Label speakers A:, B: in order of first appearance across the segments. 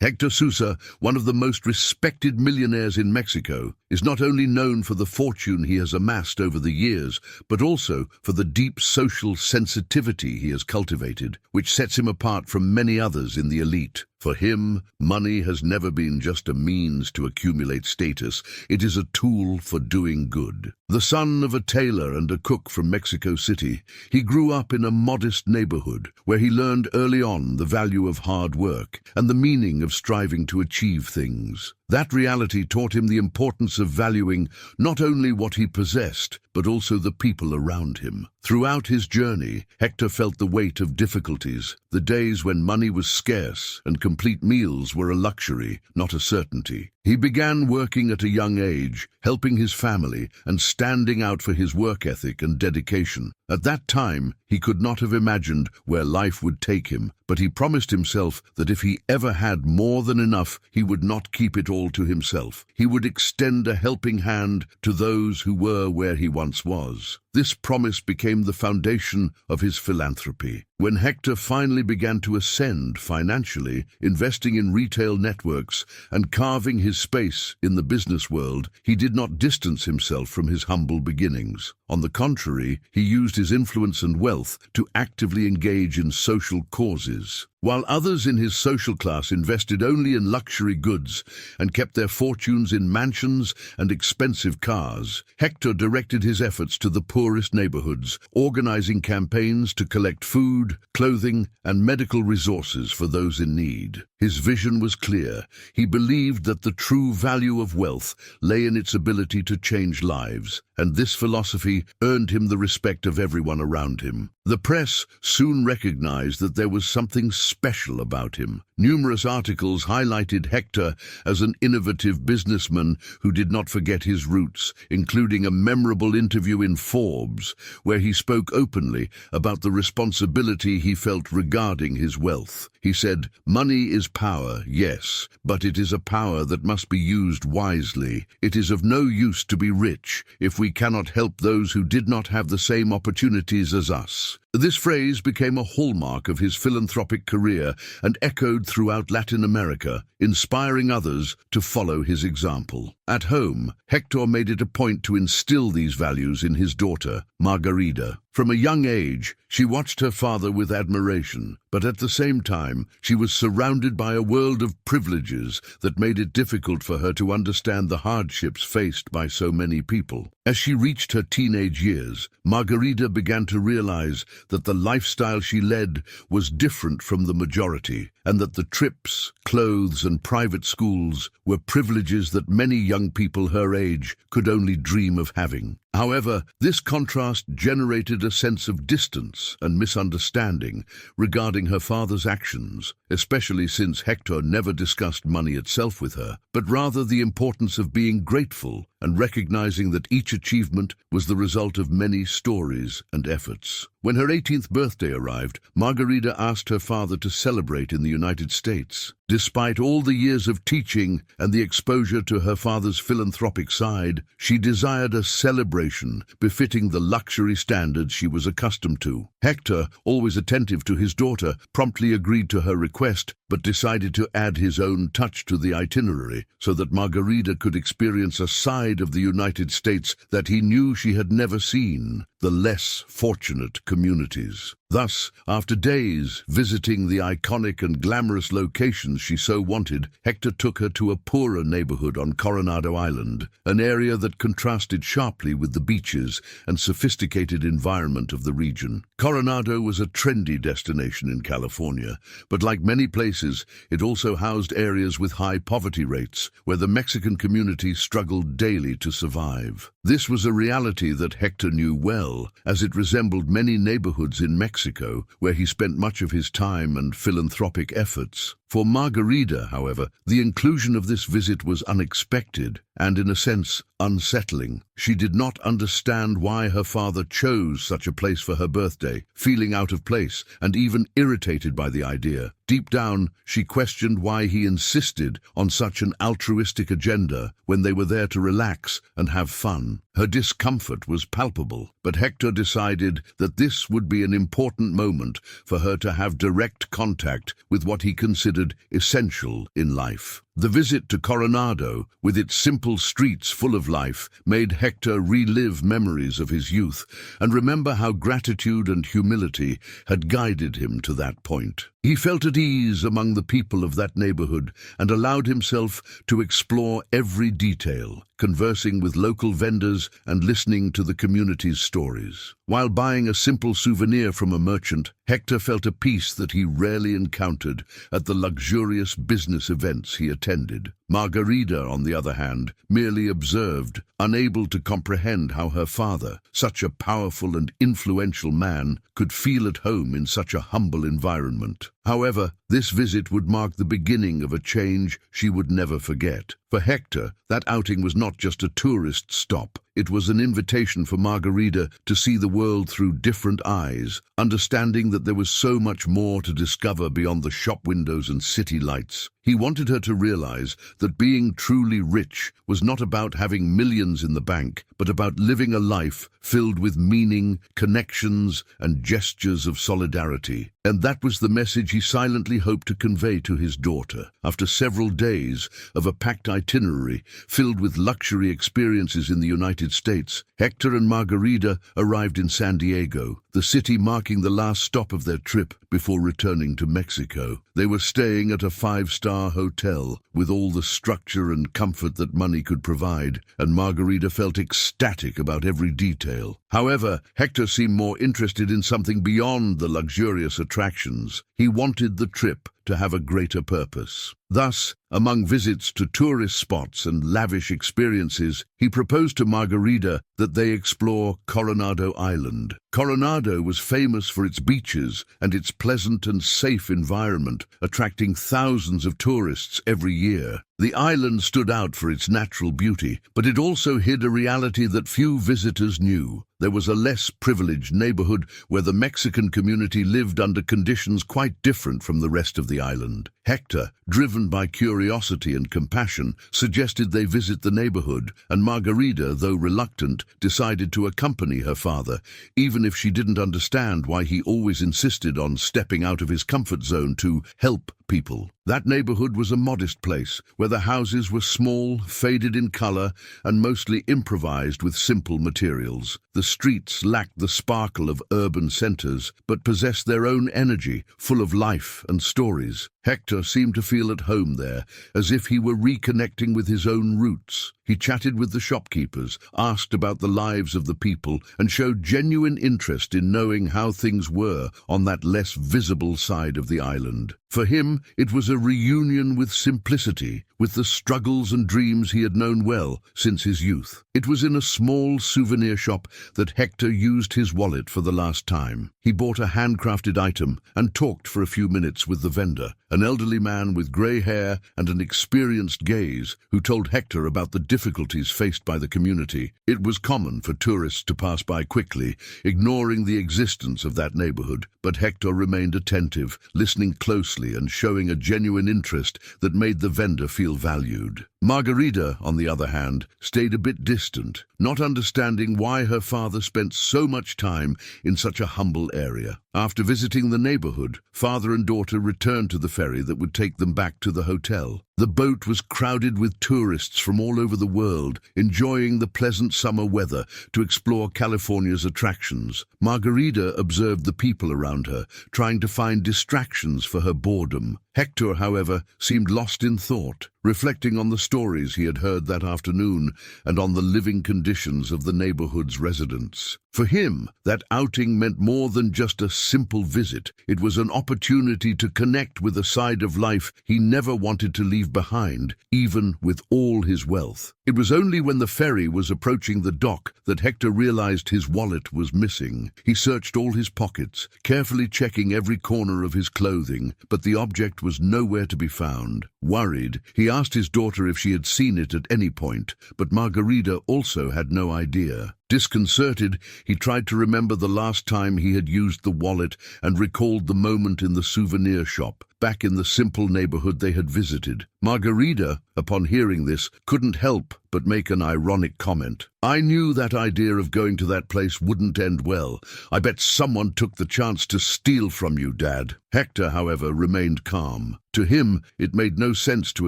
A: Hector Sousa, one of the most respected millionaires in Mexico, is not only known for the fortune he has amassed over the years, but also for the deep social sensitivity he has cultivated, which sets him apart from many others in the elite. For him, money has never been just a means to accumulate status. It is a tool for doing good. The son of a tailor and a cook from Mexico City, he grew up in a modest neighborhood where he learned early on the value of hard work and the meaning of striving to achieve things. That reality taught him the importance of valuing not only what he possessed, but also the people around him. Throughout his journey, Hector felt the weight of difficulties, the days when money was scarce and complete meals were a luxury, not a certainty. He began working at a young age, helping his family and standing out for his work ethic and dedication. At that time, he could not have imagined where life would take him, but he promised himself that if he ever had more than enough, he would not keep it all to himself. He would extend a helping hand to those who were where he once was. This promise became the foundation of his philanthropy. When Hector finally began to ascend financially, investing in retail networks and carving his space in the business world, he did not distance himself from his humble beginnings. On the contrary, he used his influence and wealth to actively engage in social causes. While others in his social class invested only in luxury goods and kept their fortunes in mansions and expensive cars, Hector directed his efforts to the poorest neighborhoods, organizing campaigns to collect food, clothing, and medical resources for those in need. His vision was clear. He believed that the true value of wealth lay in its ability to change lives, and this philosophy earned him the respect of everyone around him. The press soon recognized that there was something special about him. Numerous articles highlighted Hector as an innovative businessman who did not forget his roots, including a memorable interview in Forbes, where he spoke openly about the responsibility he felt regarding his wealth. He said, "Money is power, yes, but it is a power that must be used wisely. It is of no use to be rich if we cannot help those who did not have the same opportunities as us." This phrase became a hallmark of his philanthropic career and echoed throughout Latin America, inspiring others to follow his example. At home, Hector made it a point to instill these values in his daughter, Margarida. From a young age, she watched her father with admiration, but at the same time, she was surrounded by a world of privileges that made it difficult for her to understand the hardships faced by so many people. As she reached her teenage years, Margarida began to realize that the lifestyle she led was different from the majority, and that the trips, clothes, and private schools were privileges that many young people her age could only dream of having. However, this contrast generated a sense of distance and misunderstanding regarding her father's actions, especially since Hector never discussed money itself with her, but rather the importance of being grateful and recognizing that each achievement was the result of many stories and efforts. When her 18th birthday arrived, Margarida asked her father to celebrate in the United States. Despite all the years of teaching and the exposure to her father's philanthropic side, she desired a celebration befitting the luxury standards she was accustomed to. Hector, always attentive to his daughter, promptly agreed to her request, but decided to add his own touch to the itinerary so that Margarida could experience a side of the United States that he knew she had never seen: the less fortunate communities. Thus, after days visiting the iconic and glamorous locations she so wanted, Hector took her to a poorer neighborhood on Coronado Island, an area that contrasted sharply with the beaches and sophisticated environment of the region. Coronado was a trendy destination in California, but like many places, it also housed areas with high poverty rates, where the Mexican community struggled daily to survive. This was a reality that Hector knew well, as it resembled many neighborhoods in Mexico, where he spent much of his time and philanthropic efforts. For Margarida, however, the inclusion of this visit was unexpected and, in a sense, unsettling. She did not understand why her father chose such a place for her birthday, feeling out of place and even irritated by the idea. Deep down, she questioned why he insisted on such an altruistic agenda when they were there to relax and have fun. Her discomfort was palpable, but Hector decided that this would be an important moment for her to have direct contact with what he considered considered essential in life. The visit to Coronado, with its simple streets full of life, made Hector relive memories of his youth and remember how gratitude and humility had guided him to that point. He felt at ease among the people of that neighborhood and allowed himself to explore every detail, conversing with local vendors and listening to the community's stories. While buying a simple souvenir from a merchant, Hector felt a peace that he rarely encountered at the luxurious business events he attended. Margarita, on the other hand, merely observed, unable to comprehend how her father, such a powerful and influential man, could feel at home in such a humble environment. However, this visit would mark the beginning of a change she would never forget. For Hector, that outing was not just a tourist stop. It was an invitation for Margarita to see the world through different eyes, understanding that there was so much more to discover beyond the shop windows and city lights. He wanted her to realize that being truly rich was not about having millions in the bank, but about living a life filled with meaning, connections, and gestures of solidarity. And that was the message he silently hoped to convey to his daughter. After several days of a packed itinerary filled with luxury experiences in the United States, Hector and Margarita arrived in San Diego, the city marking the last stop of their trip before returning to Mexico. They were staying at a 5-star hotel with all the structure and comfort that money could provide, and Margarita felt ecstatic about every detail. However, Hector seemed more interested in something beyond the luxurious attractions. He wanted the trip to have a greater purpose. Thus, among visits to tourist spots and lavish experiences, he proposed to Margarita that they explore Coronado Island. Coronado was famous for its beaches and its pleasant and safe environment, attracting thousands of tourists every year. The island stood out for its natural beauty, but it also hid a reality that few visitors knew. There was a less privileged neighborhood where the Mexican community lived under conditions quite different from the rest of the island. Hector, driven by curiosity and compassion, suggested they visit the neighborhood, and Margarita, though reluctant, decided to accompany her father, even if she didn't understand why he always insisted on stepping out of his comfort zone to help people. That neighborhood was a modest place, where the houses were small, faded in color, and mostly improvised with simple materials. The streets lacked the sparkle of urban centers, but possessed their own energy, full of life and stories. Hector seemed to feel at home there, as if he were reconnecting with his own roots. He chatted with the shopkeepers, asked about the lives of the people, and showed genuine interest in knowing how things were on that less visible side of the island. For him, it was a reunion with simplicity, with the struggles and dreams he had known well since his youth. It was in a small souvenir shop that Hector used his wallet for the last time. He bought a handcrafted item and talked for a few minutes with the vendor, an elderly man with grey hair and an experienced gaze, who told Hector about the difficulties faced by the community. It was common for tourists to pass by quickly, ignoring the existence of that neighborhood, but Hector remained attentive, listening closely and showing a genuine interest that made the vendor feel valued. Margarita, on the other hand, stayed a bit distant, not understanding why her father spent so much time in such a humble area. After visiting the neighborhood, father and daughter returned to the ferry that would take them back to the hotel. The boat was crowded with tourists from all over the world, enjoying the pleasant summer weather to explore California's attractions. Margarita observed the people around her, trying to find distractions for her boredom. Hector, however, seemed lost in thought, reflecting on the stories he had heard that afternoon and on the living conditions of the neighborhood's residents. For him, that outing meant more than just a simple visit. It was an opportunity to connect with a side of life he never wanted to leave behind, even with all his wealth. It was only when the ferry was approaching the dock that Hector realized his wallet was missing. He searched all his pockets, carefully checking every corner of his clothing, but the object was nowhere to be found. Worried, he asked his daughter if she had seen it at any point, but Margarita also had no idea. Disconcerted, he tried to remember the last time he had used the wallet and recalled the moment in the souvenir shop, back in the simple neighborhood they had visited. Margarita, upon hearing this, couldn't help but make an ironic comment. "I knew that idea of going to that place wouldn't end well. I bet someone took the chance to steal from you, Dad." Hector, however, remained calm. To him, it made no sense to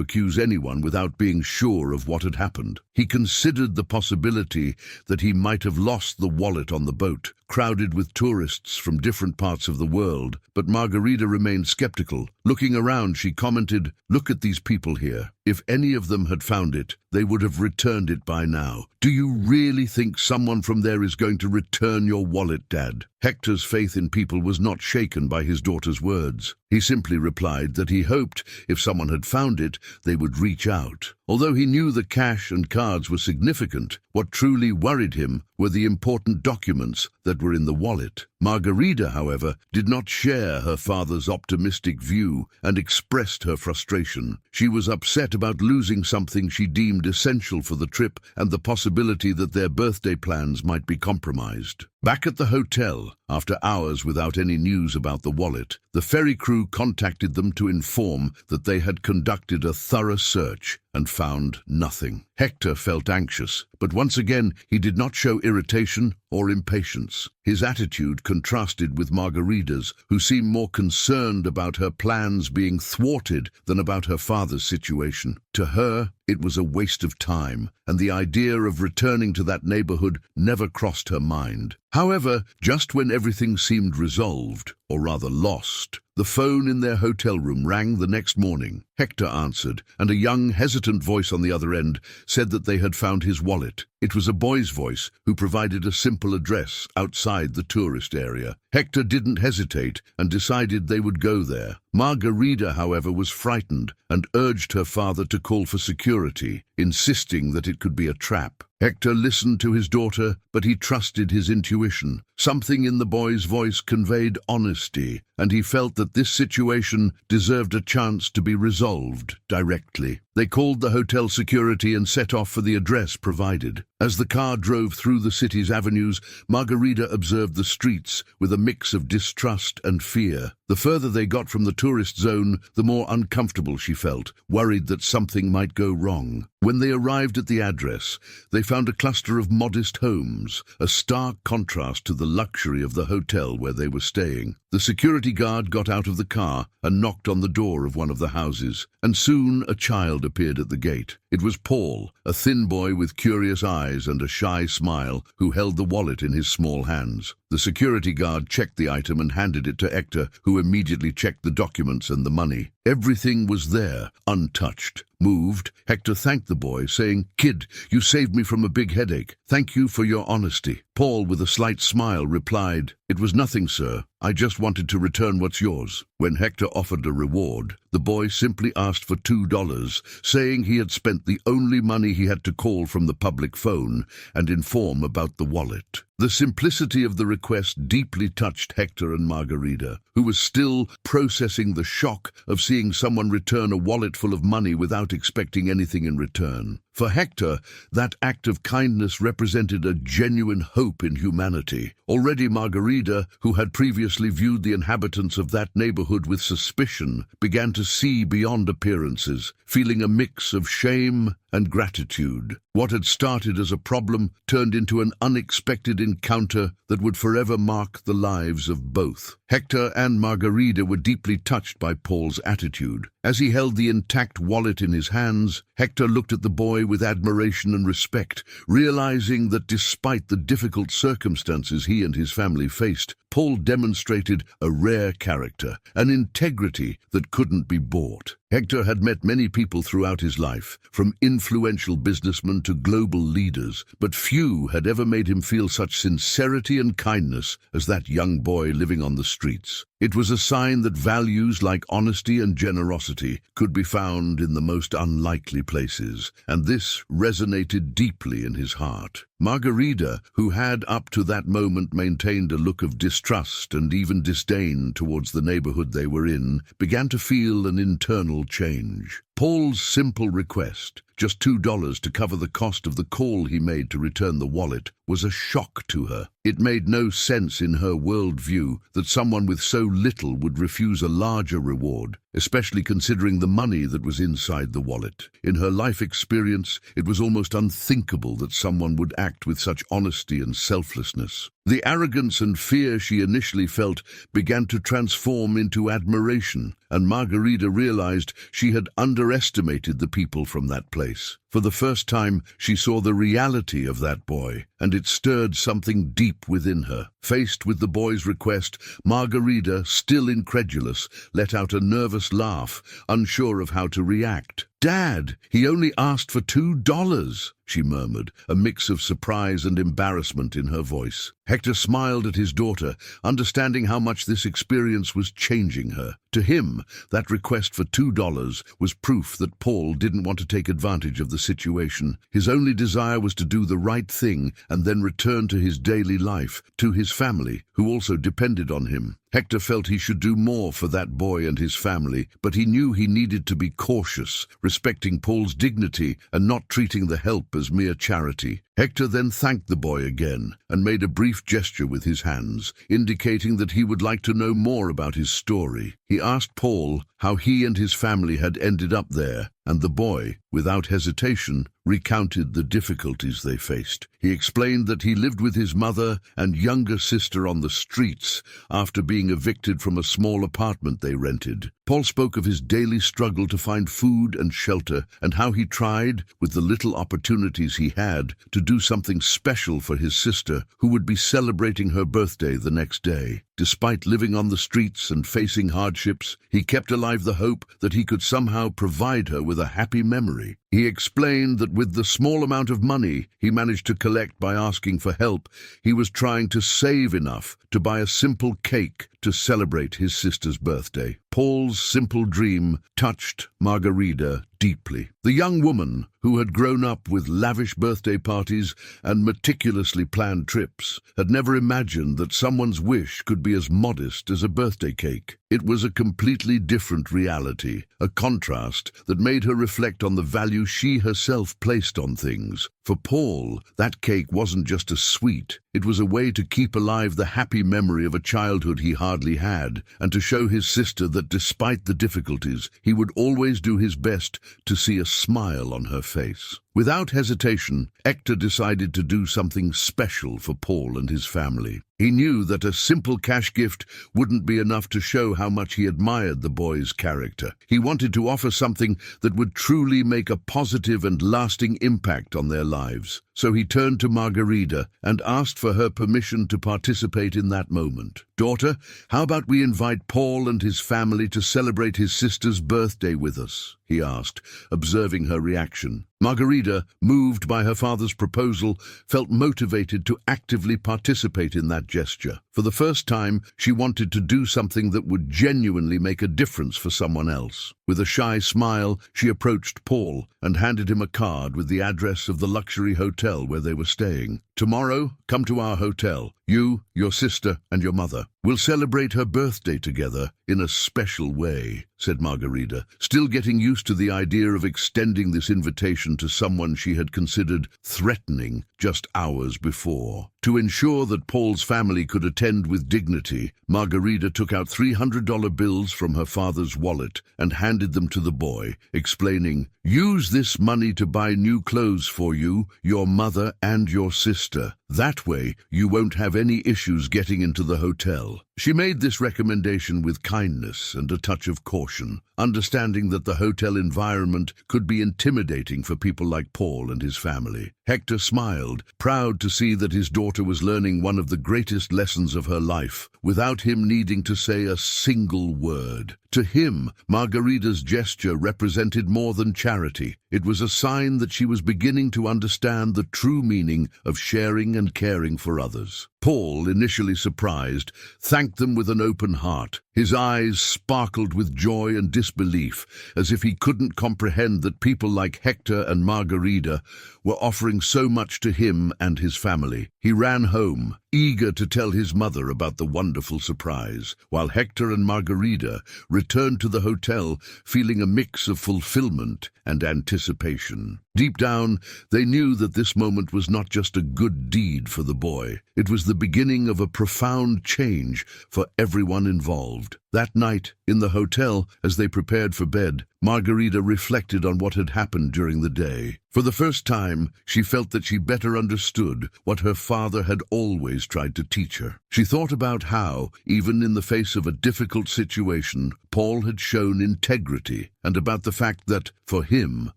A: accuse anyone without being sure of what had happened. He considered the possibility that he might have lost the wallet on the boat, crowded with tourists from different parts of the world, but Margarita remained skeptical. Looking around, she commented, "Look at these people here. If any of them had found it, they would have returned it by now. Do you really think someone from there is going to return your wallet, Dad?" Hector's faith in people was not shaken by his daughter's words. He simply replied that he hoped if someone had found it, they would reach out. Although he knew the cash and cards were significant, what truly worried him were the important documents that were in the wallet. Margarita, however, did not share her father's optimistic view and expressed her frustration. She was upset about losing something she deemed essential for the trip and the possibility that their birthday plans might be compromised. Back at the hotel, after hours without any news about the wallet, the ferry crew contacted them to inform that they had conducted a thorough search and found nothing. Hector felt anxious, but once again he did not show irritation or impatience. His attitude contrasted with Margarita's, who seemed more concerned about her plans being thwarted than about her father's situation. To her, it was a waste of time, and the idea of returning to that neighborhood never crossed her mind. However, just when everything seemed resolved, or rather lost, the phone in their hotel room rang the next morning. Hector answered, and a young, hesitant voice on the other end said that they had found his wallet. It was a boy's voice who provided a simple address outside the tourist area. Hector didn't hesitate and decided they would go there. Margarita, however, was frightened and urged her father to call for security, insisting that it could be a trap. Hector listened to his daughter, but he trusted his intuition. Something in the boy's voice conveyed honesty, and he felt that this situation deserved a chance to be resolved directly. They called the hotel security and set off for the address provided. As the car drove through the city's avenues, Margarita observed the streets with a mix of distrust and fear. The further they got from the tourist zone, the more uncomfortable she felt, worried that something might go wrong. When they arrived at the address, they found a cluster of modest homes, a stark contrast to the luxury of the hotel where they were staying. The security guard got out of the car and knocked on the door of one of the houses, and soon a child appeared at the gate. It was Paul, a thin boy with curious eyes and a shy smile, who held the wallet in his small hands. The security guard checked the item and handed it to Hector, who immediately checked the documents and the money. Everything was there, untouched. Moved, Hector thanked the boy, saying, "Kid, you saved me from a big headache. Thank you for your honesty." Paul, with a slight smile, replied, "It was nothing, sir. I just wanted to return what's yours." When Hector offered a reward, the boy simply asked for $2, saying he had spent the only money he had to call from the public phone and inform about the wallet. The simplicity of the request deeply touched Hector and Margarita, who was still processing the shock of seeing someone return a wallet full of money without expecting anything in return. For Hector, that act of kindness represented a genuine hope in humanity. Already Margarita, who had previously viewed the inhabitants of that neighborhood with suspicion, began to see beyond appearances, feeling a mix of shame and gratitude. What had started as a problem turned into an unexpected encounter that would forever mark the lives of both. Hector and Margarita were deeply touched by Paul's attitude. As he held the intact wallet in his hands, Hector looked at the boy with admiration and respect, realizing that despite the difficult circumstances he and his family faced, Paul demonstrated a rare character, an integrity that couldn't be bought. Hector had met many people throughout his life, from influential businessmen to global leaders, but few had ever made him feel such sincerity and kindness as that young boy living on the streets. It was a sign that values like honesty and generosity could be found in the most unlikely places, and this resonated deeply in his heart. Margarita, who had up to that moment maintained a look of distrust and even disdain towards the neighborhood they were in, began to feel an internal change. Paul's simple request, just $2 to cover the cost of the call he made to return the wallet, was a shock to her. It made no sense in her worldview that someone with so little would refuse a larger reward, especially considering the money that was inside the wallet. In her life experience, it was almost unthinkable that someone would act with such honesty and selflessness. The arrogance and fear she initially felt began to transform into admiration, and Margarita realized she had underestimated the people from that place. For the first time, she saw the reality of that boy, and it stirred something deep within her. Faced with the boy's request, Margarita, still incredulous, let out a nervous laugh, unsure of how to react. "Dad, he only asked for $2, she murmured, a mix of surprise and embarrassment in her voice. Hector smiled at his daughter, understanding how much this experience was changing her. To him, that request for $2 was proof that Paul didn't want to take advantage of the situation. His only desire was to do the right thing and then return to his daily life, to his family, who also depended on him. Hector felt he should do more for that boy and his family, but he knew he needed to be cautious, respecting Paul's dignity and not treating the help as mere charity. Hector then thanked the boy again and made a brief gesture with his hands, indicating that he would like to know more about his story. He asked Paul how he and his family had ended up there, and the boy, without hesitation, recounted the difficulties they faced. He explained that he lived with his mother and younger sister on the streets after being evicted from a small apartment they rented. Paul spoke of his daily struggle to find food and shelter and how he tried, with the little opportunities he had, to do something special for his sister, who would be celebrating her birthday the next day. Despite living on the streets and facing hardships, he kept alive the hope that he could somehow provide her with a happy memory. He explained that with the small amount of money he managed to collect by asking for help, he was trying to save enough to buy a simple cake to celebrate his sister's birthday. Paul's simple dream touched Margarita deeply. The young woman, who had grown up with lavish birthday parties and meticulously planned trips, had never imagined that someone's wish could be as modest as a birthday cake. It was a completely different reality, a contrast that made her reflect on the value she herself placed on things. For Paul, that cake wasn't just a sweet. It was a way to keep alive the happy memory of a childhood he hardly had, and to show his sister that despite the difficulties, he would always do his best to see a smile on her face. Without hesitation, Hector decided to do something special for Paul and his family. He knew that a simple cash gift wouldn't be enough to show how much he admired the boy's character. He wanted to offer something that would truly make a positive and lasting impact on their lives. So he turned to Margarita and asked for her permission to participate in that moment. "Daughter, how about we invite Paul and his family to celebrate his sister's birthday with us?" he asked, observing her reaction. Margarita, moved by her father's proposal, felt motivated to actively participate in that gesture. For the first time, she wanted to do something that would genuinely make a difference for someone else. With a shy smile, she approached Paul and handed him a card with the address of the luxury hotel where they were staying. "Tomorrow, come to our hotel. You, your sister, and your mother. We'll celebrate her birthday together in a special way," said Margarita, still getting used to the idea of extending this invitation to someone she had considered threatening just hours before. To ensure that Paul's family could attend with dignity, Margarita took out $300 bills from her father's wallet and handed them to the boy, explaining, "Use this money to buy new clothes for you, your mother, and your sister. That way, you won't have any issues getting into the hotel." She made this recommendation with kindness and a touch of caution, understanding that the hotel environment could be intimidating for people like Paul and his family. Hector smiled, proud to see that his daughter was learning one of the greatest lessons of her life, without him needing to say a single word. To him, Margarita's gesture represented more than charity. It was a sign that she was beginning to understand the true meaning of sharing and caring for others. Paul, initially surprised, thanked them with an open heart. His eyes sparkled with joy and disbelief, as if he couldn't comprehend that people like Hector and Margarita were offering so much to him and his family. He ran home, eager to tell his mother about the wonderful surprise, while Hector and Margarita returned to the hotel feeling a mix of fulfillment and anticipation. Deep down, they knew that this moment was not just a good deed for the boy. It was the beginning of a profound change for everyone involved. That night, in the hotel, as they prepared for bed, Margarita reflected on what had happened during the day. For the first time, she felt that she better understood what her father had always tried to teach her. She thought about how, even in the face of a difficult situation, Paul had shown integrity, and about the fact that, for him,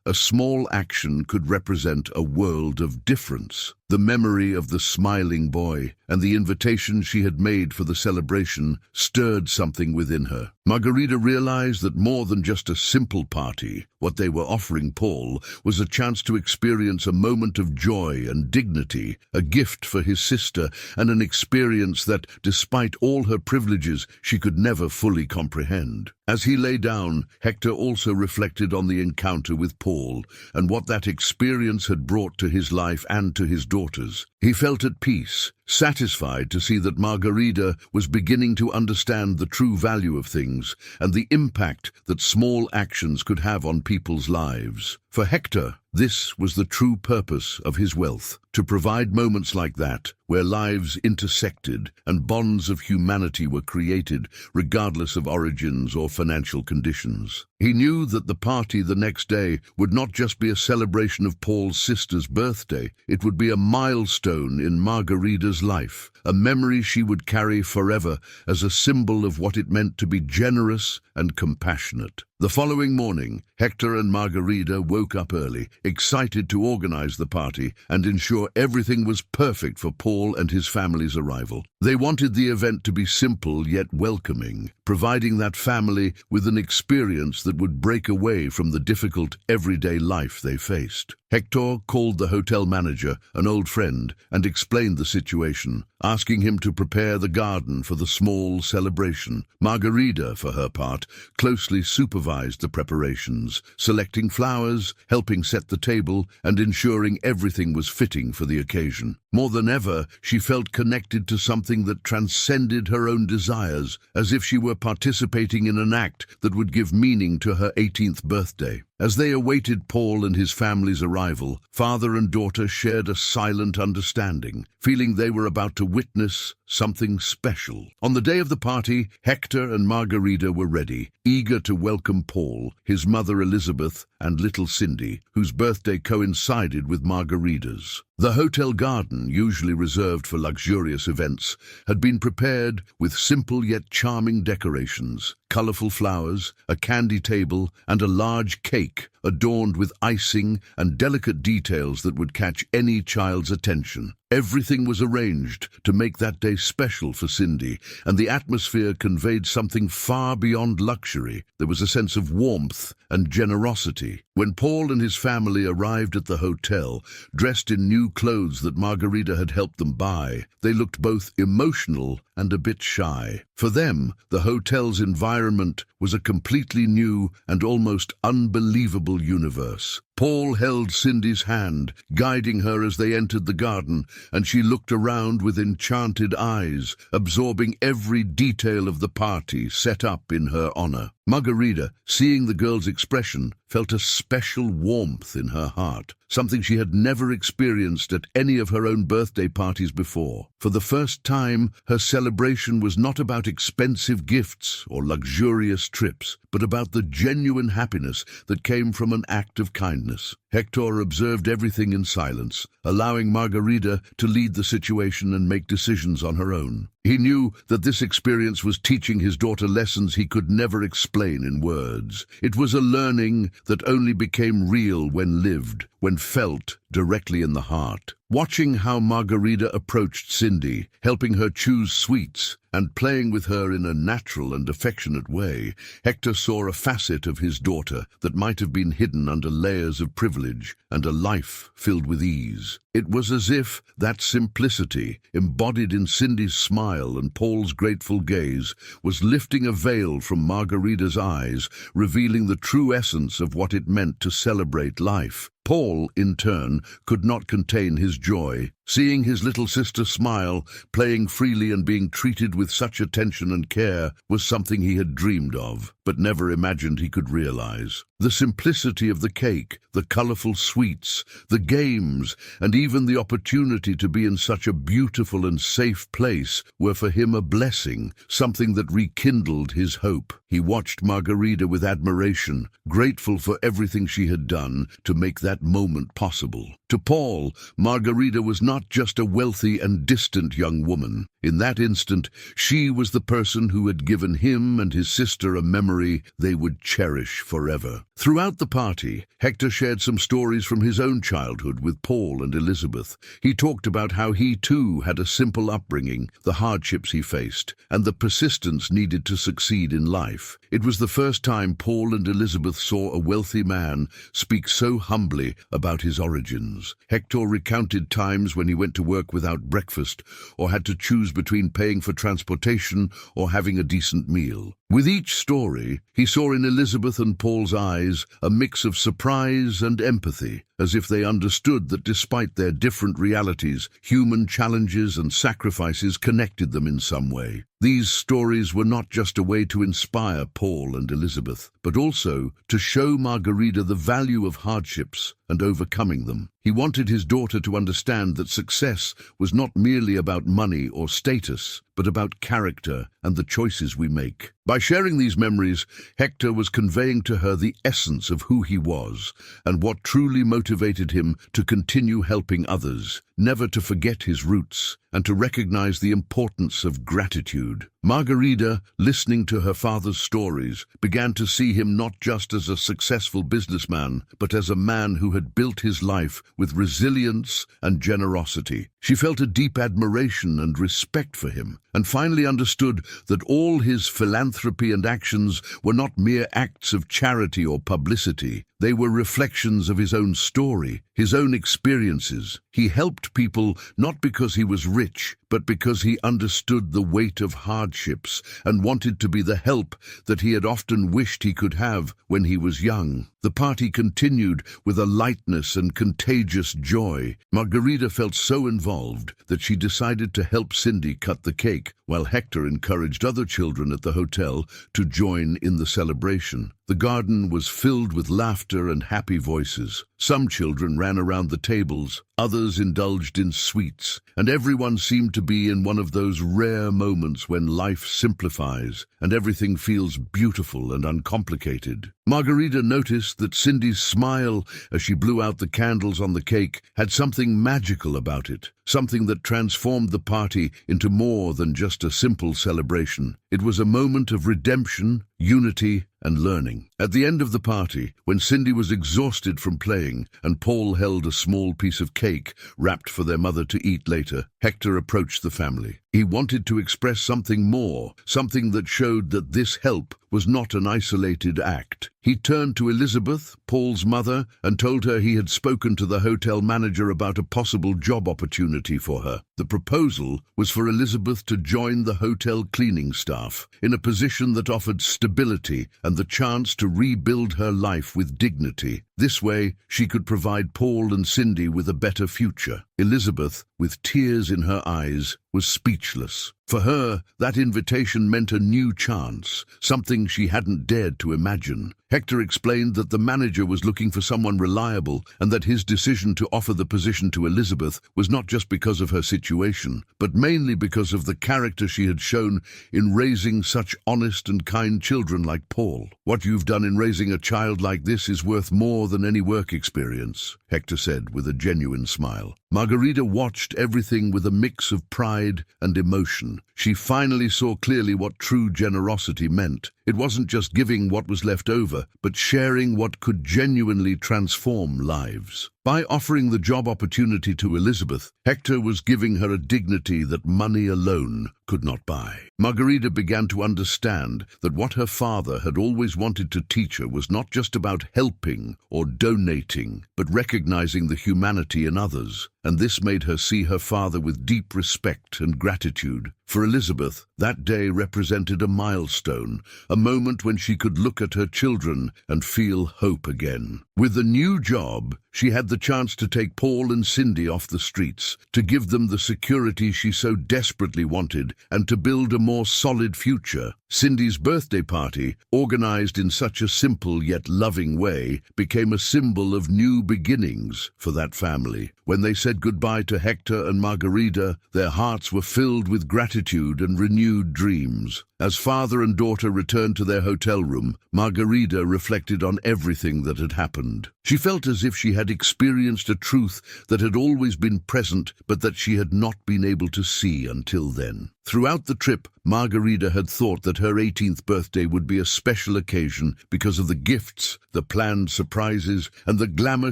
A: a small action could represent a world of difference. The memory of the smiling boy and the invitation she had made for the celebration stirred something within her. Margarita realized that more than just a simple party, what they were offering Paul was a chance to experience a moment of joy and dignity, a gift for his sister, and an experience that, despite all her privileges, she could never fully comprehend. As he lay down, Hector also reflected on the encounter with Paul and what that experience had brought to his life and to his daughters. He felt at peace, satisfied to see that Margarita was beginning to understand the true value of things and the impact that small actions could have on people's lives. For Hector, this was the true purpose of his wealth, to provide moments like that, where lives intersected and bonds of humanity were created, regardless of origins or financial conditions. He knew that the party the next day would not just be a celebration of Paul's sister's birthday, it would be a milestone in Margarita's life, a memory she would carry forever as a symbol of what it meant to be generous and compassionate. The following morning, Hector and Margarita woke up early, excited to organize the party and ensure everything was perfect for Paul and his family's arrival. They wanted the event to be simple yet welcoming, providing that family with an experience that would break away from the difficult everyday life they faced. Hector called the hotel manager, an old friend, and explained the situation, asking him to prepare the garden for the small celebration. Margarita, for her part, closely supervised the preparations, selecting flowers, helping set the table, and ensuring everything was fitting for the occasion. More than ever, she felt connected to something that transcended her own desires, as if she were participating in an act that would give meaning to her 18th birthday. As they awaited Paul and his family's arrival, father and daughter shared a silent understanding, feeling they were about to witness something special. On the day of the party, Hector and Margarita were ready, eager to welcome Paul, his mother Elizabeth, and little Cindy, whose birthday coincided with Margarita's. The hotel garden, usually reserved for luxurious events, had been prepared with simple yet charming decorations, colorful flowers, a candy table, and a large cake adorned with icing and delicate details that would catch any child's attention. Everything was arranged to make that day special for Cindy, and the atmosphere conveyed something far beyond luxury. There was a sense of warmth and generosity. When Paul and his family arrived at the hotel, dressed in new clothes that Margarita had helped them buy, they looked both emotional and a bit shy. For them, the hotel's environment was a completely new and almost unbelievable universe. Paul held Cindy's hand, guiding her as they entered the garden, and she looked around with enchanted eyes, absorbing every detail of the party set up in her honor. Margarita, seeing the girl's expression, felt a special warmth in her heart, something she had never experienced at any of her own birthday parties before. For the first time, her celebration was not about expensive gifts or luxurious trips, but about the genuine happiness that came from an act of kindness. Hector observed everything in silence, allowing Margarita to lead the situation and make decisions on her own. He knew that this experience was teaching his daughter lessons he could never explain in words. It was a learning that only became real when lived, when felt directly in the heart. Watching how Margarita approached Cindy, helping her choose sweets, and playing with her in a natural and affectionate way, Hector saw a facet of his daughter that might have been hidden under layers of privilege and a life filled with ease. It was as if that simplicity, embodied in Cindy's smile and Paul's grateful gaze, was lifting a veil from Margarita's eyes, revealing the true essence of what it meant to celebrate life. Paul, in turn, could not contain his joy. Seeing his little sister smile, playing freely and being treated with such attention and care was something he had dreamed of, but never imagined he could realize. The simplicity of the cake, the colorful sweets, the games, and even the opportunity to be in such a beautiful and safe place were for him a blessing, something that rekindled his hope. He watched Margarita with admiration, grateful for everything she had done to make that moment possible. To Paul, Margarita was not just a wealthy and distant young woman. In that instant, she was the person who had given him and his sister a memory they would cherish forever. Throughout the party, Hector shared some stories from his own childhood with Paul and Elizabeth. He talked about how he too had a simple upbringing, the hardships he faced, and the persistence needed to succeed in life. It was the first time Paul and Elizabeth saw a wealthy man speak so humbly about his origins. Hector recounted times when he went to work without breakfast or had to choose between paying for transportation or having a decent meal. With each story, he saw in Elizabeth and Paul's eyes a mix of surprise and empathy, as if they understood that despite their different realities, human challenges and sacrifices connected them in some way. These stories were not just a way to inspire Paul and Elizabeth, but also to show Margarita the value of hardships and overcoming them. He wanted his daughter to understand that success was not merely about money or status, but about character and the choices we make. By sharing these memories, Hector was conveying to her the essence of who he was and what truly motivated him to continue helping others, never to forget his roots, and to recognize the importance of gratitude. Margarita, listening to her father's stories, began to see him not just as a successful businessman, but as a man who had built his life with resilience and generosity. She felt a deep admiration and respect for him, and finally understood that all his philanthropy and actions were not mere acts of charity or publicity. They were reflections of his own story, his own experiences. He helped people not because he was rich, but because he understood the weight of hardships and wanted to be the help that he had often wished he could have when he was young. The party continued with a lightness and contagious joy. Margarita felt so involved that she decided to help Cindy cut the cake, while Hector encouraged other children at the hotel to join in the celebration. The garden was filled with laughter and happy voices. Some children ran around the tables, others indulged in sweets, and everyone seemed to be in one of those rare moments when life simplifies and everything feels beautiful and uncomplicated. Margarita noticed that Cindy's smile as she blew out the candles on the cake had something magical about it, something that transformed the party into more than just a simple celebration. It was a moment of redemption, unity, and learning. At the end of the party, when Cindy was exhausted from playing and Paul held a small piece of cake wrapped for their mother to eat later, Hector approached the family. He wanted to express something more, something that showed that this help was not an isolated act. He turned to Elizabeth, Paul's mother, and told her he had spoken to the hotel manager about a possible job opportunity for her. The proposal was for Elizabeth to join the hotel cleaning staff in a position that offered stability and the chance to rebuild her life with dignity. This way, she could provide Paul and Cindy with a better future. Elizabeth, with tears in her eyes, was speechless. For her, that invitation meant a new chance, something she hadn't dared to imagine. Hector explained that the manager was looking for someone reliable and that his decision to offer the position to Elizabeth was not just because of her situation, but mainly because of the character she had shown in raising such honest and kind children like Paul. "What you've done in raising a child like this is worth more than any work experience," Hector said with a genuine smile. Margarita watched everything with a mix of pride and emotion. She finally saw clearly what true generosity meant. It wasn't just giving what was left over, but sharing what could genuinely transform lives. By offering the job opportunity to Elizabeth, Hector was giving her a dignity that money alone could not buy. Margarita began to understand that what her father had always wanted to teach her was not just about helping or donating, but recognizing the humanity in others, and this made her see her father with deep respect and gratitude. For Elizabeth, that day represented a milestone, a moment when she could look at her children and feel hope again. With the new job, She had the chance to take Paul and Cindy off the streets, to give them the security she so desperately wanted, and to build a more solid future. Cindy's birthday party, organized in such a simple yet loving way, became a symbol of new beginnings for that family. When they said goodbye to Hector and Margarita, their hearts were filled with gratitude and renewed dreams. As father and daughter returned to their hotel room, Margarita reflected on everything that had happened. She felt as if she had experienced a truth that had always been present, but that she had not been able to see until then. Throughout the trip, Margarita had thought that her 18th birthday would be a special occasion because of the gifts, the planned surprises, and the glamour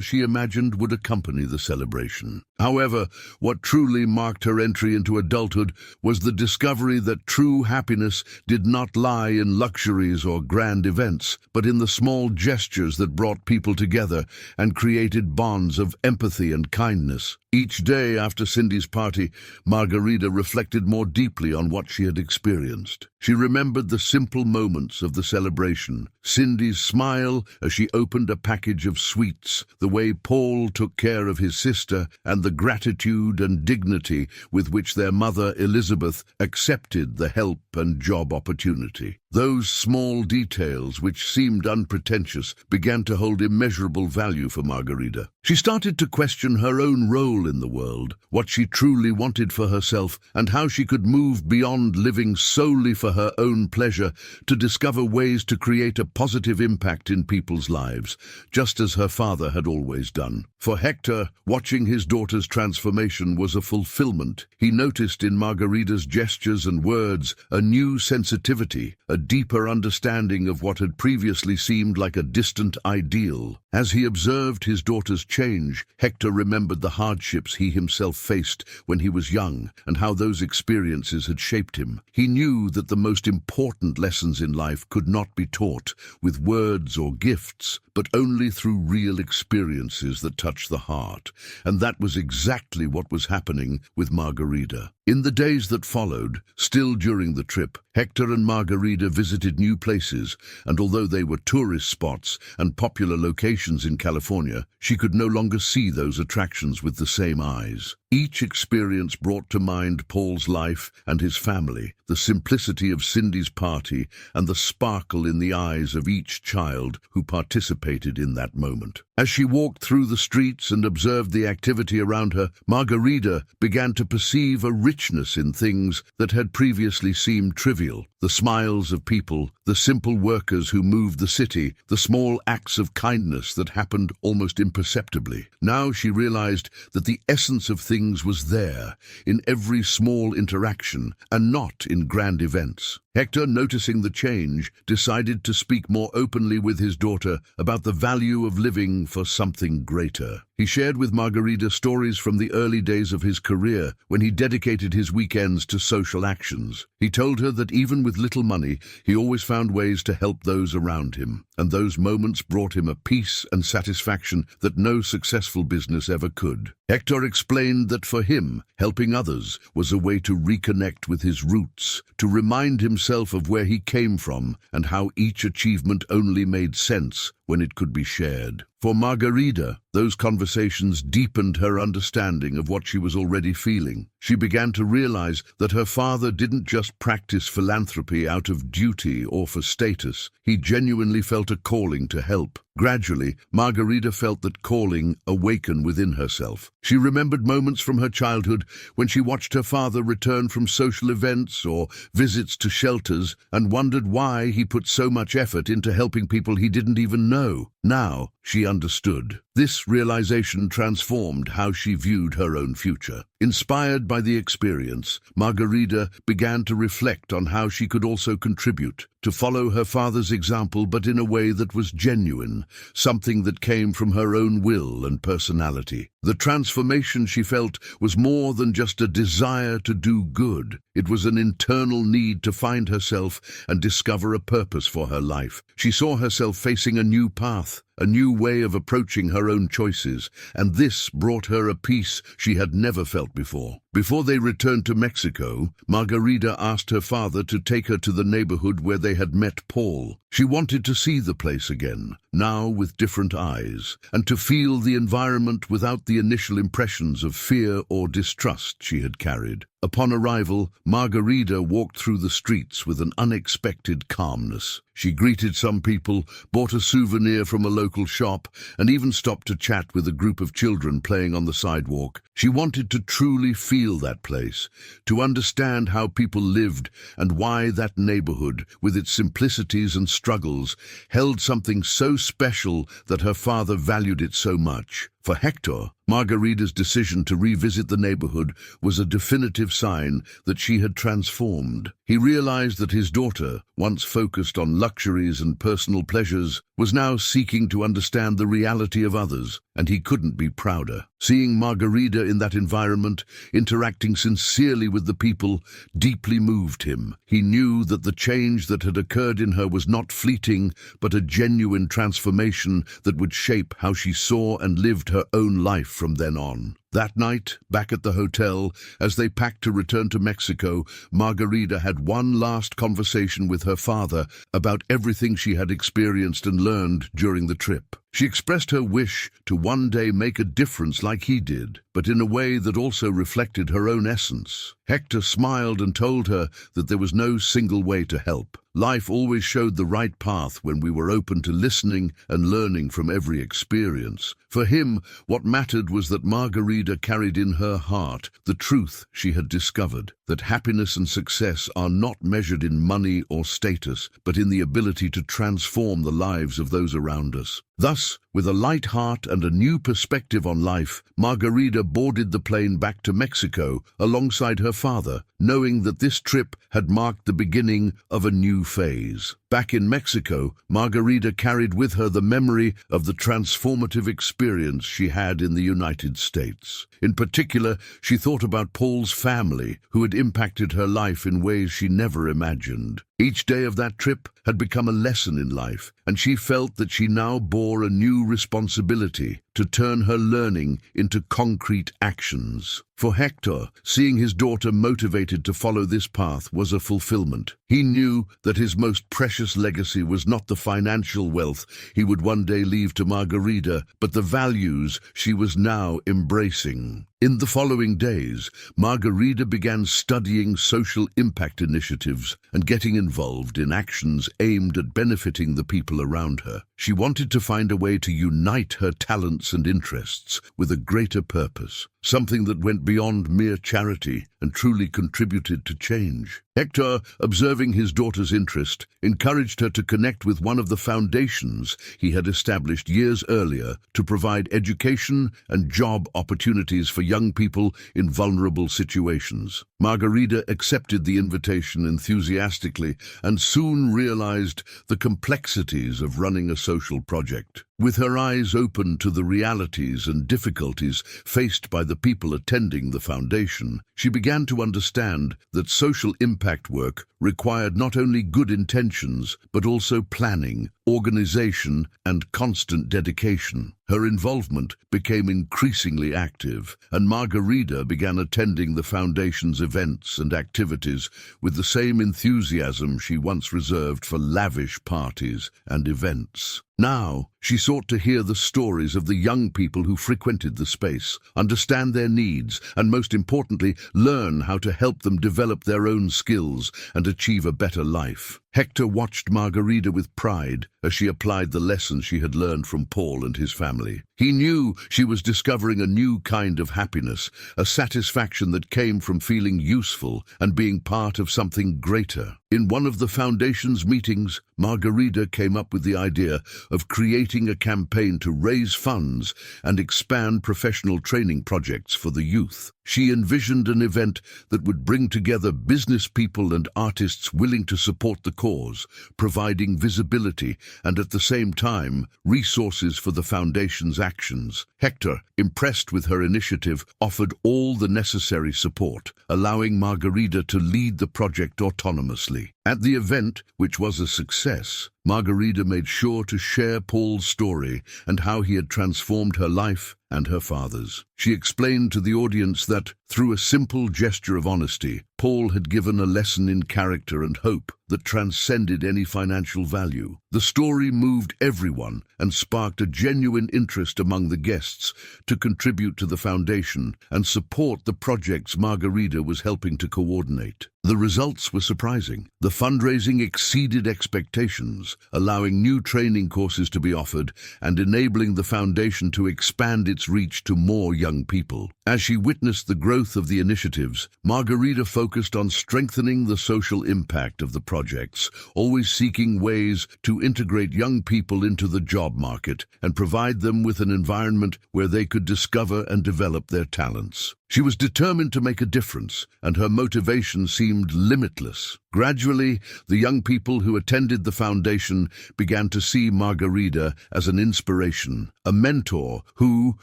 A: she imagined would accompany the celebration. However, what truly marked her entry into adulthood was the discovery that true happiness did not lie in luxuries or grand events, but in the small gestures that brought people together and created bonds of empathy and kindness. Each day after Cindy's party, Margarita reflected more deeply on what she had experienced. She remembered the simple moments of the celebration, Cindy's smile as she opened a package of sweets, the way Paul took care of his sister, and the gratitude and dignity with which their mother, Elizabeth, accepted the help and job opportunity. Those small details, which seemed unpretentious, began to hold immeasurable value for Margarita. She started to question her own role in the world, what she truly wanted for herself, and how she could move beyond living solely for her own pleasure to discover ways to create a positive impact in people's lives, just as her father had always done. For Hector, watching his daughter's transformation was a fulfillment. He noticed in Margarita's gestures and words a new sensitivity, a deeper understanding of what had previously seemed like a distant ideal. As he observed his daughter's change, Hector remembered the hardships he himself faced when he was young and how those experiences had shaped him. He knew that the most important lessons in life could not be taught with words or gifts, but only through real experiences that touch the heart. And that was exactly what was happening with Margarita. In the days that followed, still during the trip, Hector and Margarita visited new places, and although they were tourist spots and popular locations in California, she could no longer see those attractions with the same eyes. Each experience brought to mind Paul's life and his family, the simplicity of Cindy's party, and the sparkle in the eyes of each child who participated in that moment. As she walked through the streets and observed the activity around her, Margarita began to perceive a richness in things that had previously seemed trivial. The smiles of people, the simple workers who moved the city, the small acts of kindness that happened almost imperceptibly. Now she realized that the essence of things was there, in every small interaction, and not in grand events. Hector, noticing the change, decided to speak more openly with his daughter about the value of living for something greater. He shared with Margarita stories from the early days of his career when he dedicated his weekends to social actions. He told her that even with little money, he always found ways to help those around him, and those moments brought him a peace and satisfaction that no successful business ever could. Hector explained that for him, helping others was a way to reconnect with his roots, to remind himself of where he came from and how each achievement only made sense when it could be shared. For Margarita, those conversations deepened her understanding of what she was already feeling. She began to realize that her father didn't just practice philanthropy out of duty or for status. He genuinely felt a calling to help. Gradually, Margarita felt that calling awaken within herself. She remembered moments from her childhood when she watched her father return from social events or visits to shelters and wondered why he put so much effort into helping people he didn't even know. Now, she understood. This realization transformed how she viewed her own future. Inspired by the experience, Margarita began to reflect on how she could also contribute, to follow her father's example but in a way that was genuine, something that came from her own will and personality. The transformation she felt was more than just a desire to do good. It was an internal need to find herself and discover a purpose for her life. She saw herself facing a new path, a new way of approaching her own choices, and this brought her a peace she had never felt before. Before they returned to Mexico, Margarita asked her father to take her to the neighborhood where they had met Paul. She wanted to see the place again, now with different eyes, and to feel the environment without the initial impressions of fear or distrust she had carried. Upon arrival, Margarita walked through the streets with an unexpected calmness. She greeted some people, bought a souvenir from a local shop, and even stopped to chat with a group of children playing on the sidewalk. She wanted to truly feel that place, to understand how people lived and why that neighborhood, with its simplicities and struggles, held something so special that her father valued it so much. For Hector, Margarita's decision to revisit the neighborhood was a definitive sign that she had transformed. He realized that his daughter, once focused on luxuries and personal pleasures, was now seeking to understand the reality of others, and he couldn't be prouder. Seeing Margarita in that environment, interacting sincerely with the people, deeply moved him. He knew that the change that had occurred in her was not fleeting, but a genuine transformation that would shape how she saw and lived her own life from then on. That night, back at the hotel, as they packed to return to Mexico, Margarita had one last conversation with her father about everything she had experienced and learned during the trip. She expressed her wish to one day make a difference like he did, but in a way that also reflected her own essence. Hector smiled and told her that there was no single way to help. Life always showed the right path when we were open to listening and learning from every experience. For him, what mattered was that Margarita carried in her heart the truth she had discovered, that happiness and success are not measured in money or status, but in the ability to transform the lives of those around us. Thus, with a light heart and a new perspective on life, Margarita boarded the plane back to Mexico alongside her father, knowing that this trip had marked the beginning of a new phase. Back in Mexico, Margarita carried with her the memory of the transformative experience she had in the United States. In particular, she thought about Paul's family, who had impacted her life in ways she never imagined. Each day of that trip had become a lesson in life, and she felt that she now bore a new responsibility to turn her learning into concrete actions. For Hector, seeing his daughter motivated to follow this path was a fulfillment. He knew that his most precious legacy was not the financial wealth he would one day leave to Margarita, but the values she was now embracing. In the following days, Margarita began studying social impact initiatives and getting involved in actions aimed at benefiting the people around her. She wanted to find a way to unite her talents and interests with a greater purpose, something that went beyond mere charity and truly contributed to change. Hector, observing his daughter's interest, encouraged her to connect with one of the foundations he had established years earlier to provide education and job opportunities for young people in vulnerable situations. Margarita accepted the invitation enthusiastically and soon realized the complexities of running a social project. With her eyes open to the realities and difficulties faced by the people attending the foundation, she began to understand that social impact work required not only good intentions, but also planning, organization, and constant dedication. Her involvement became increasingly active, and Margarita began attending the foundation's events and activities with the same enthusiasm she once reserved for lavish parties and events. Now, she sought to hear the stories of the young people who frequented the space, understand their needs, and most importantly, learn how to help them develop their own skills and achieve a better life. Hector watched Margarita with pride as she applied the lessons she had learned from Paul and his family. He knew she was discovering a new kind of happiness, a satisfaction that came from feeling useful and being part of something greater. In one of the foundation's meetings, Margarita came up with the idea of creating a campaign to raise funds and expand professional training projects for the youth. She envisioned an event that would bring together business people and artists willing to support the cause, providing visibility and at the same time resources for the foundation's actions. Hector, impressed with her initiative, offered all the necessary support, allowing Margarita to lead the project autonomously. At the event, which was a success, Margarita made sure to share Paul's story and how he had transformed her life and her father's. She explained to the audience that, through a simple gesture of honesty, Paul had given a lesson in character and hope that transcended any financial value. The story moved everyone and sparked a genuine interest among the guests to contribute to the foundation and support the projects Margarita was helping to coordinate. The results were surprising. The fundraising exceeded expectations, allowing new training courses to be offered and enabling the foundation to expand its reach to more young people. As she witnessed the growth of the initiatives, Margarita focused on strengthening the social impact of the projects, always seeking ways to integrate young people into the job market and provide them with an environment where they could discover and develop their talents. She was determined to make a difference, and her motivation seemed limitless. Gradually, the young people who attended the foundation began to see Margarita as an inspiration, a mentor who,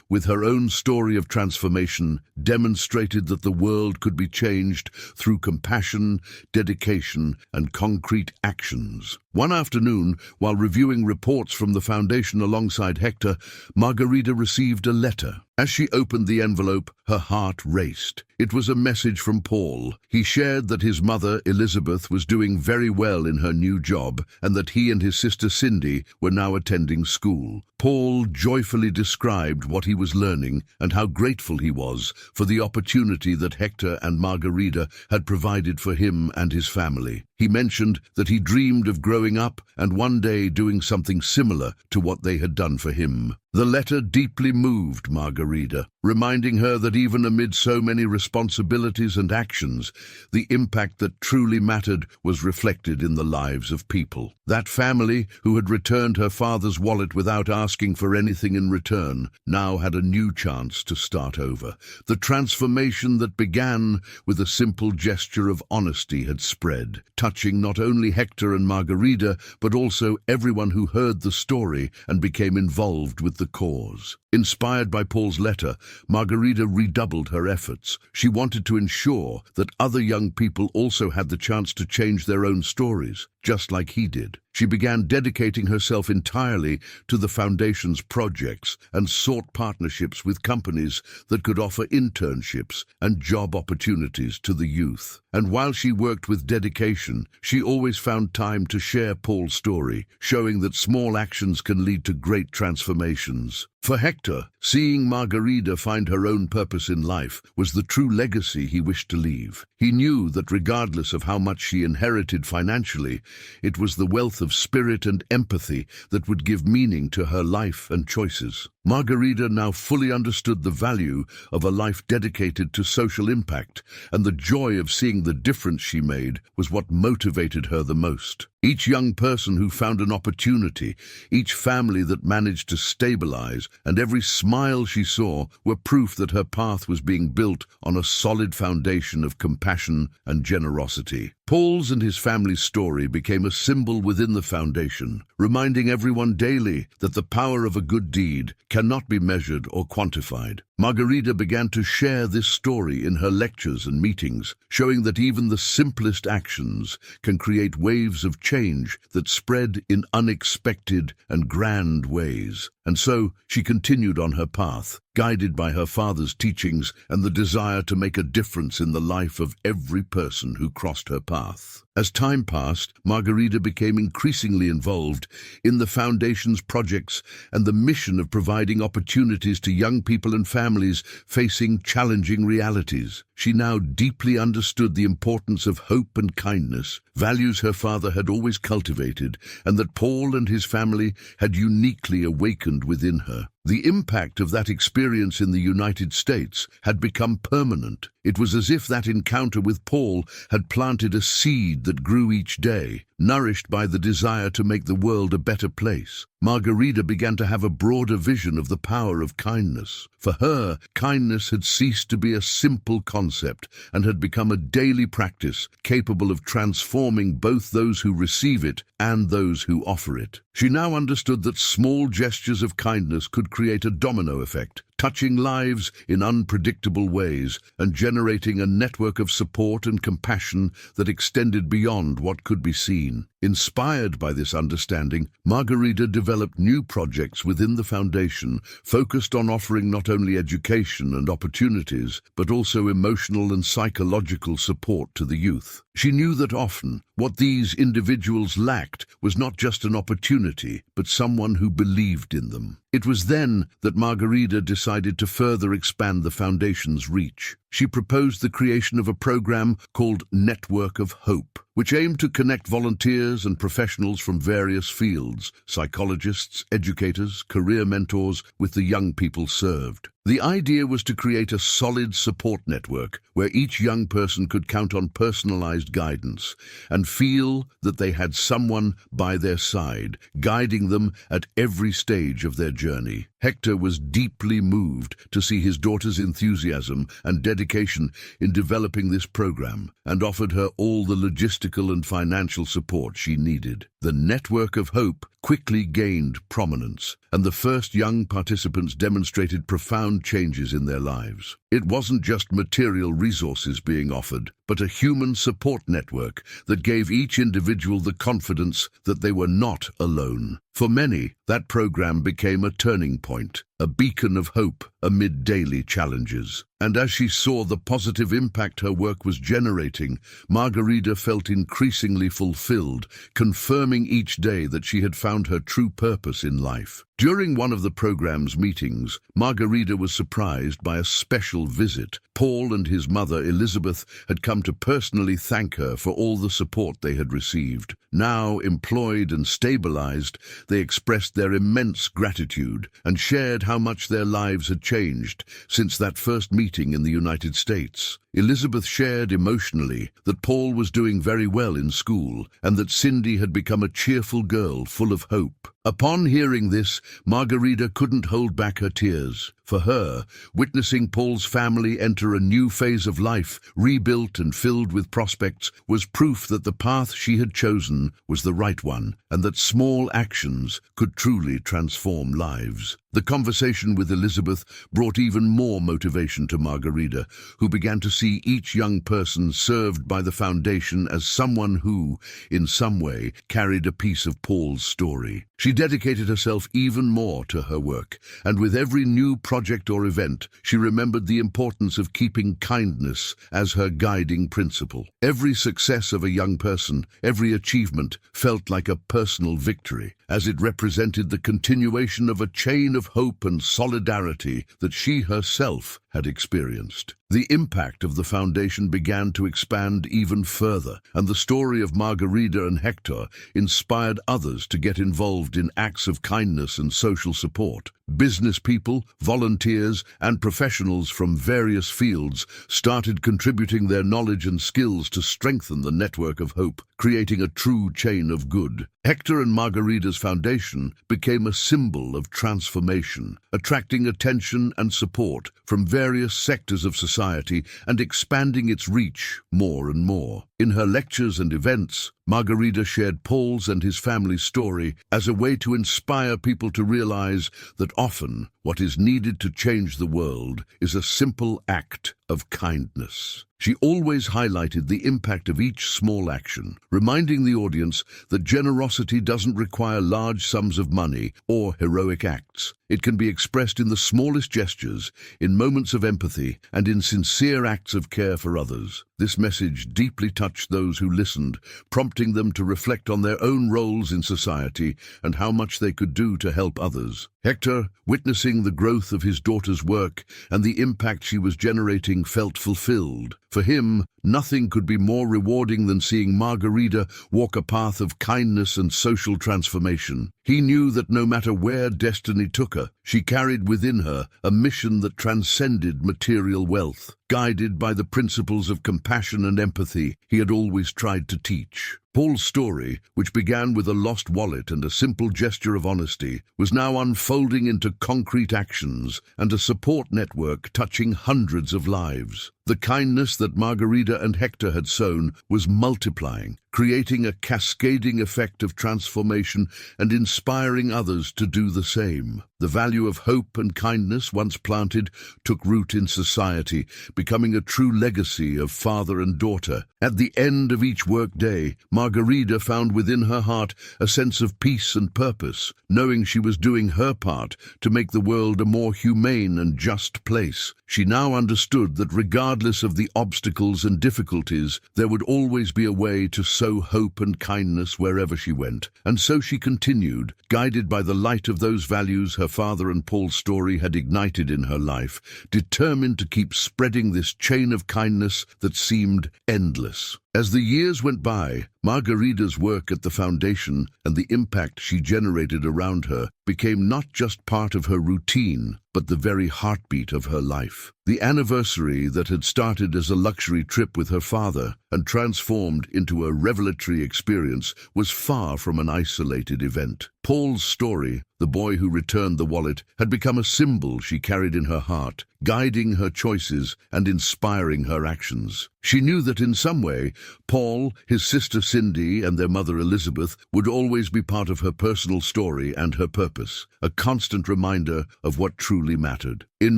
A: with her own story of transformation, demonstrated that the world could be changed through compassion, dedication, and concrete actions. One afternoon, while reviewing reports from the foundation alongside Hector, Margarita received a letter. As she opened the envelope, her heart raced. It was a message from Paul. He shared that his mother, Elizabeth, was doing very well in her new job and that he and his sister Cindy were now attending school. Paul joyfully described what he was learning and how grateful he was for the opportunity that Hector and Margarita had provided for him and his family. He mentioned that he dreamed of growing up and one day doing something similar to what they had done for him. The letter deeply moved Margarita, reminding her that even amid so many responsibilities and actions, the impact that truly mattered was reflected in the lives of people. That family, who had returned her father's wallet without asking for anything in return, now had a new chance to start over. The transformation that began with a simple gesture of honesty had spread, touching not only Hector and Margarita, but also everyone who heard the story and became involved with the cause. Inspired by Paul's letter, Margarita redoubled her efforts. She wanted to ensure that other young people also had the chance to change their own stories, just like he did. She began dedicating herself entirely to the foundation's projects and sought partnerships with companies that could offer internships and job opportunities to the youth. And while she worked with dedication, she always found time to share Paul's story, showing that small actions can lead to great transformations. For Hector, seeing Margarita find her own purpose in life was the true legacy he wished to leave. He knew that regardless of how much she inherited financially, it was the wealth of spirit and empathy that would give meaning to her life and choices. Margarita now fully understood the value of a life dedicated to social impact, and the joy of seeing the difference she made was what motivated her the most. Each young person who found an opportunity, each family that managed to stabilize, and every smile she saw were proof that her path was being built on a solid foundation of compassion and generosity. Paul's and his family's story became a symbol within the foundation, reminding everyone daily that the power of a good deed cannot be measured or quantified. Margarita began to share this story in her lectures and meetings, showing that even the simplest actions can create waves of change that spread in unexpected and grand ways. And so she continued on her path, guided by her father's teachings and the desire to make a difference in the life of every person who crossed her path. As time passed, Margarita became increasingly involved in the foundation's projects and the mission of providing opportunities to young people and families facing challenging realities. She now deeply understood the importance of hope and kindness, values her father had always cultivated, and that Paul and his family had uniquely awakened within her. The impact of that experience in the United States had become permanent. It was as if that encounter with Paul had planted a seed that grew each day, nourished by the desire to make the world a better place. Margarita began to have a broader vision of the power of kindness. For her, kindness had ceased to be a simple concept and had become a daily practice capable of transforming both those who receive it and those who offer it. She now understood that small gestures of kindness could create a domino effect, touching lives in unpredictable ways and generating a network of support and compassion that extended beyond what could be seen. Inspired by this understanding, Margarita developed new projects within the foundation, focused on offering not only education and opportunities, but also emotional and psychological support to the youth. She knew that often what these individuals lacked was not just an opportunity, but someone who believed in them. It was then that Margarita decided to further expand the foundation's reach. She proposed the creation of a program called Network of Hope, which aimed to connect volunteers and professionals from various fields, psychologists, educators, career mentors, with the young people served. The idea was to create a solid support network where each young person could count on personalized guidance and feel that they had someone by their side, guiding them at every stage of their journey. Hector was deeply moved to see his daughter's enthusiasm and dedication in developing this program and offered her all the logistical and financial support she needed. The Network of Hope quickly gained prominence, and the first young participants demonstrated profound changes in their lives. It wasn't just material resources being offered, but a human support network that gave each individual the confidence that they were not alone. For many, that program became a turning point, a beacon of hope amid daily challenges. And as she saw the positive impact her work was generating, Margarita felt increasingly fulfilled, confirming each day that she had found her true purpose in life. During one of the program's meetings, Margarita was surprised by a special visit. Paul and his mother, Elizabeth, had come to personally thank her for all the support they had received. Now employed and stabilized, they expressed their immense gratitude and shared how much their lives had changed since that first meeting in the United States. Elizabeth shared emotionally that Paul was doing very well in school and that Cindy had become a cheerful girl full of hope. Upon hearing this, Margarita couldn't hold back her tears. For her, witnessing Paul's family enter a new phase of life, rebuilt and filled with prospects, was proof that the path she had chosen was the right one, and that small actions could truly transform lives. The conversation with Elizabeth brought even more motivation to Margarita, who began to see each young person served by the foundation as someone who, in some way, carried a piece of Paul's story. She dedicated herself even more to her work, and with every new project or event, she remembered the importance of keeping kindness as her guiding principle. Every success of a young person, every achievement, felt like a personal victory, as it represented the continuation of a chain of hope and solidarity that she herself had experienced. The impact of the foundation began to expand even further, and the story of Margarita and Hector inspired others to get involved in acts of kindness and social support. Business people, volunteers, and professionals from various fields started contributing their knowledge and skills to strengthen the network of hope, creating a true chain of good. Hector and Margarita's foundation became a symbol of transformation, attracting attention and support from various sectors of society and expanding its reach more and more. In her lectures and events, Margarita shared Paul's and his family's story as a way to inspire people to realize that often what is needed to change the world is a simple act of kindness. She always highlighted the impact of each small action, reminding the audience that generosity doesn't require large sums of money or heroic acts. It can be expressed in the smallest gestures, in moments of empathy, and in sincere acts of care for others. This message deeply touched those who listened, prompting them to reflect on their own roles in society and how much they could do to help others. Hector, witnessing the growth of his daughter's work and the impact she was generating, felt fulfilled. For him, nothing could be more rewarding than seeing Margarita walk a path of kindness and social transformation. He knew that no matter where destiny took her, she carried within her a mission that transcended material wealth. Guided by the principles of compassion and empathy he had always tried to teach. Paul's story, which began with a lost wallet and a simple gesture of honesty, was now unfolding into concrete actions and a support network touching hundreds of lives. The kindness that Margarita and Hector had sown was multiplying, creating a cascading effect of transformation and inspiring others to do the same. The value of hope and kindness, once planted, took root in society, becoming a true legacy of father and daughter. At the end of each workday, Margarida found within her heart a sense of peace and purpose, knowing she was doing her part to make the world a more humane and just place. She now understood that regardless of the obstacles and difficulties, there would always be a way to sow hope and kindness wherever she went. And so she continued, guided by the light of those values her father and Paul's story had ignited in her life, determined to keep spreading this chain of kindness that seemed endless. As the years went by, Margarida's work at the foundation and the impact she generated around her became not just part of her routine, but the very heartbeat of her life. The anniversary that had started as a luxury trip with her father and transformed into a revelatory experience was far from an isolated event. Paul's story, the boy who returned the wallet, had become a symbol she carried in her heart, guiding her choices and inspiring her actions. She knew that in some way, Paul, his sister Cindy, and their mother Elizabeth would always be part of her personal story and her purpose, a constant reminder of what truly mattered. In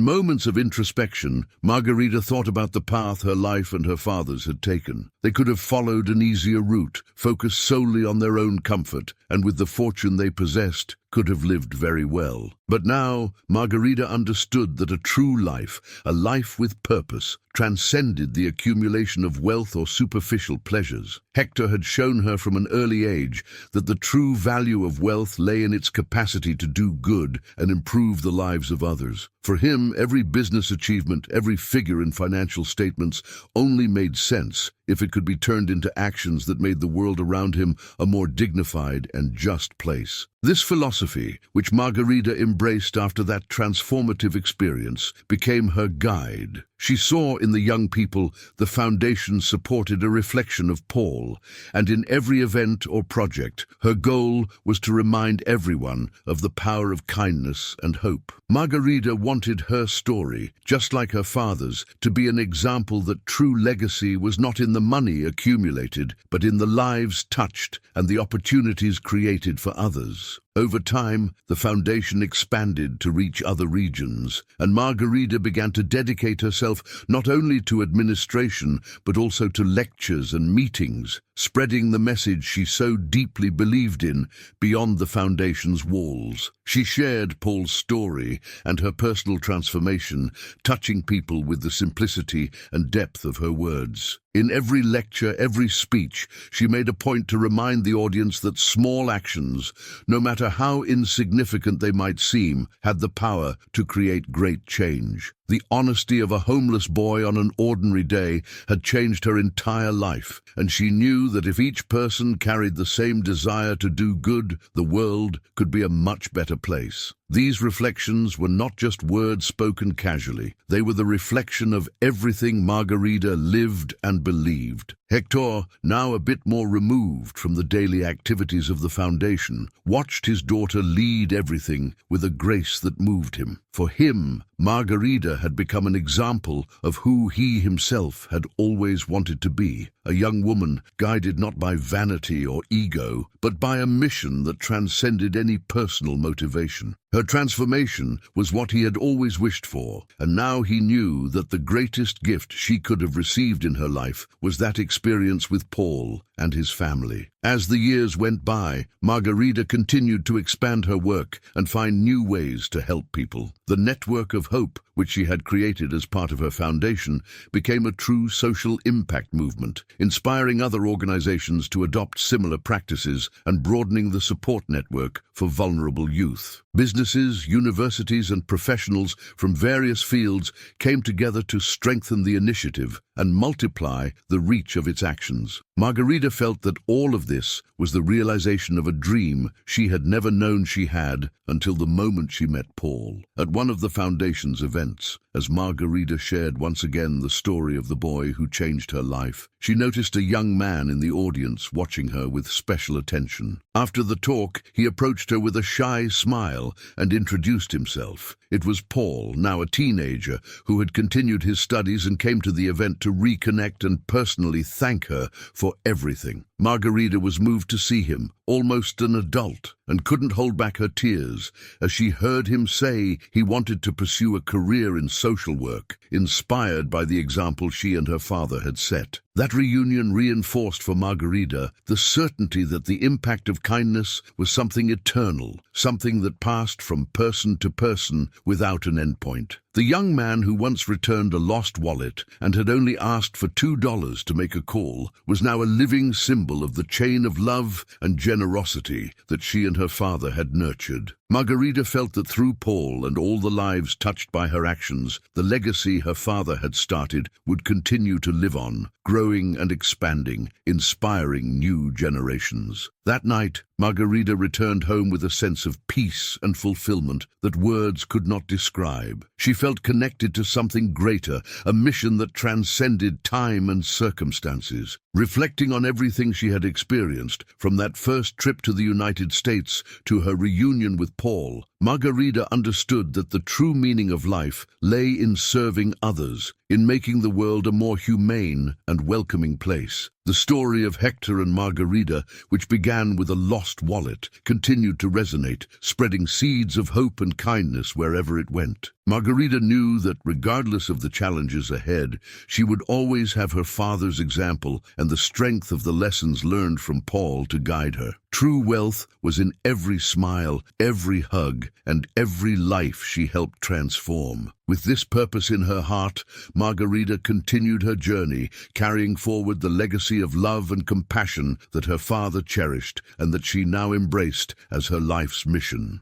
A: moments of introspection, Margarida thought about the path her life and her father's had taken. They could have followed an easier route, focused solely on their own comfort, and with the fortune they possessed, could have lived very well. But now, Margarida understood that a true life, a life with purpose, transcended the accumulation of wealth or superficial pleasures. Hector had shown her from an early age that the true value of wealth lay in its capacity to do good and improve the lives of others. For him, every business achievement, every figure in financial statements only made sense if it could be turned into actions that made the world around him a more dignified and just place. This philosophy, which Margarida embraced after that transformative experience, became her guide. She saw in the young people the foundation supported a reflection of Paul, and in every event or project, her goal was to remind everyone of the power of kindness and hope. Margarida wanted her story, just like her father's, to be an example that true legacy was not in the money accumulated, but in the lives touched and the opportunities created for others. Over time, the foundation expanded to reach other regions, and Margarida began to dedicate herself not only to administration, but also to lectures and meetings, spreading the message she so deeply believed in beyond the foundation's walls. She shared Paul's story and her personal transformation, touching people with the simplicity and depth of her words. In every lecture, every speech, she made a point to remind the audience that small actions, no matter how insignificant they might seem, had the power to create great change. The honesty of a homeless boy on an ordinary day had changed her entire life, and she knew that if each person carried the same desire to do good, the world could be a much better place. These reflections were not just words spoken casually. They were the reflection of everything Margarida lived and believed. Hector, now a bit more removed from the daily activities of the foundation, watched his daughter lead everything with a grace that moved him. For him, Margarida had become an example of who he himself had always wanted to be, a young woman guided not by vanity or ego, but by a mission that transcended any personal motivation. Her transformation was what he had always wished for, and now he knew that the greatest gift she could have received in her life was that experience with Paul and his family. As the years went by, Margarida continued to expand her work and find new ways to help people. The network of hope, which she had created as part of her foundation, became a true social impact movement, inspiring other organizations to adopt similar practices and broadening the support network for vulnerable youth. Businesses, universities, and professionals from various fields came together to strengthen the initiative and multiply the reach of its actions. Margarida felt that all of this was the realization of a dream she had never known she had until the moment she met Paul. At one of the foundation's events, as Margarida shared once again the story of the boy who changed her life, she noticed a young man in the audience watching her with special attention. After the talk, he approached her with a shy smile and introduced himself. It was Paul, now a teenager, who had continued his studies and came to the event to reconnect and personally thank her for everything. Margarita was moved to see him, almost an adult, and couldn't hold back her tears as she heard him say he wanted to pursue a career in social work, inspired by the example she and her father had set. That reunion reinforced for Margarita the certainty that the impact of kindness was something eternal, something that passed from person to person without an endpoint. The young man who once returned a lost wallet and had only asked for $2 to make a call was now a living symbol of the chain of love and generosity that she and her father had nurtured. Margarita felt that through Paul and all the lives touched by her actions, the legacy her father had started would continue to live on, growing and expanding, inspiring new generations. That night, Margarita returned home with a sense of peace and fulfillment that words could not describe. She felt connected to something greater, a mission that transcended time and circumstances. Reflecting on everything she had experienced, from that first trip to the United States to her reunion with Paul, Margarita understood that the true meaning of life lay in serving others, in making the world a more humane and welcoming place. The story of Hector and Margarita, which began with a lost wallet, continued to resonate, spreading seeds of hope and kindness wherever it went. Margarita knew that regardless of the challenges ahead, she would always have her father's example and the strength of the lessons learned from Paul to guide her. True wealth was in every smile, every hug, and every life she helped transform. With this purpose in her heart, Margarita continued her journey, carrying forward the legacy of love and compassion that her father cherished and that she now embraced as her life's mission.